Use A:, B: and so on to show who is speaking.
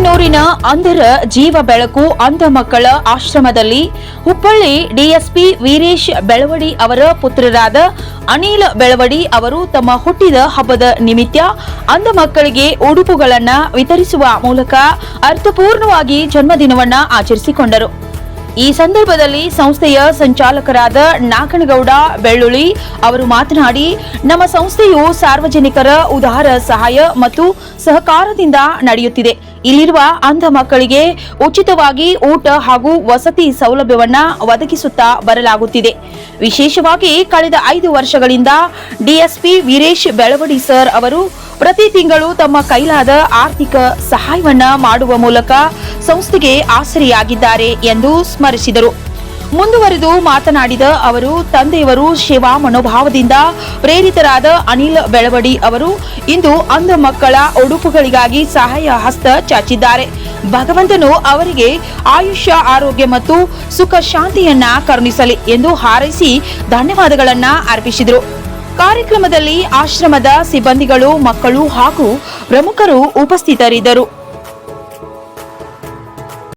A: ಸಿಂಧನೂರಿನ ಅಂಧರ ಜೀವ ಬೆಳಕು ಅಂಧ ಮಕ್ಕಳ ಆಶ್ರಮದಲ್ಲಿ ಹುಬ್ಬಳ್ಳಿ ಡಿಎಸ್ಪಿ ವೀರೇಶ್ ಬೆಳವಡಿ ಅವರ ಪುತ್ರರಾದ ಅನಿಲ್ ಬೆಳವಡಿ ಅವರು ತಮ್ಮ ಹುಟ್ಟಿದ ಹಬ್ಬದ ನಿಮಿತ್ತ ಅಂಧ ಮಕ್ಕಳಿಗೆ ಉಡುಪುಗಳನ್ನು ವಿತರಿಸುವ ಮೂಲಕ ಅರ್ಥಪೂರ್ಣವಾಗಿ ಜನ್ಮದಿನವನ್ನು ಆಚರಿಸಿಕೊಂಡರು. ಈ ಸಂದರ್ಭದಲ್ಲಿ ಸಂಸ್ಥೆಯ ಸಂಚಾಲಕರಾದ ನಾಗನಗೌಡ ಬೆಳ್ಳುಳ್ಳಿ ಅವರು ಮಾತನಾಡಿ, ನಮ್ಮ ಸಂಸ್ಥೆಯು ಸಾರ್ವಜನಿಕರ ಉದಾರ ಸಹಾಯ ಮತ್ತು ಸಹಕಾರದಿಂದ ನಡೆಯುತ್ತಿದೆ. ಇಲ್ಲಿರುವ ಅಂಧ ಮಕ್ಕಳಿಗೆ ಉಚಿತವಾಗಿ ಊಟ ಹಾಗೂ ವಸತಿ ಸೌಲಭ್ಯವನ್ನ ಒದಗಿಸುತ್ತಾ ಬರಲಾಗುತ್ತಿದೆ. ವಿಶೇಷವಾಗಿ ಕಳೆದ 5 ವರ್ಷಗಳಿಂದ ಡಿಎಸ್ಪಿ ವೀರೇಶ್ ಬೆಳವಡಿ ಸರ್ ಅವರು ಪ್ರತಿ ತಿಂಗಳು ತಮ್ಮ ಕೈಲಾದ ಆರ್ಥಿಕ ಸಹಾಯವನ್ನ ಮಾಡುವ ಮೂಲಕ ಸಂಸ್ಥೆಗೆ ಆಸರೆಯಾಗಿದ್ದಾರೆ ಎಂದು ಸ್ಮರಿಸಿದರು. ಮುಂದುವರೆದು ಮಾತನಾಡಿದ ಅವರು, ತಂದೆಯವರು ಸೇವಾ ಮನೋಭಾವದಿಂದ ಪ್ರೇರಿತರಾದ ಅನಿಲ್ ಬೆಳವಡಿ ಅವರು ಇಂದು ಅಂಧ ಮಕ್ಕಳ ಉಡುಪುಗಳಿಗಾಗಿ ಸಹಾಯ ಹಸ್ತ ಚಾಚಿದ್ದಾರೆ. ಭಗವಂತನು ಅವರಿಗೆ ಆಯುಷ್ಯ, ಆರೋಗ್ಯ ಮತ್ತು ಸುಖ ಶಾಂತಿಯನ್ನ ಕರುಣಿಸಲಿ ಎಂದು ಹಾರೈಸಿ ಧನ್ಯವಾದಗಳನ್ನ ಅರ್ಪಿಸಿದರು. ಕಾರ್ಯಕ್ರಮದಲ್ಲಿ ಆಶ್ರಮದ ಸಿಬ್ಬಂದಿಗಳು, ಮಕ್ಕಳು ಹಾಗೂ ಪ್ರಮುಖರು ಉಪಸ್ಥಿತರಿದ್ದರು.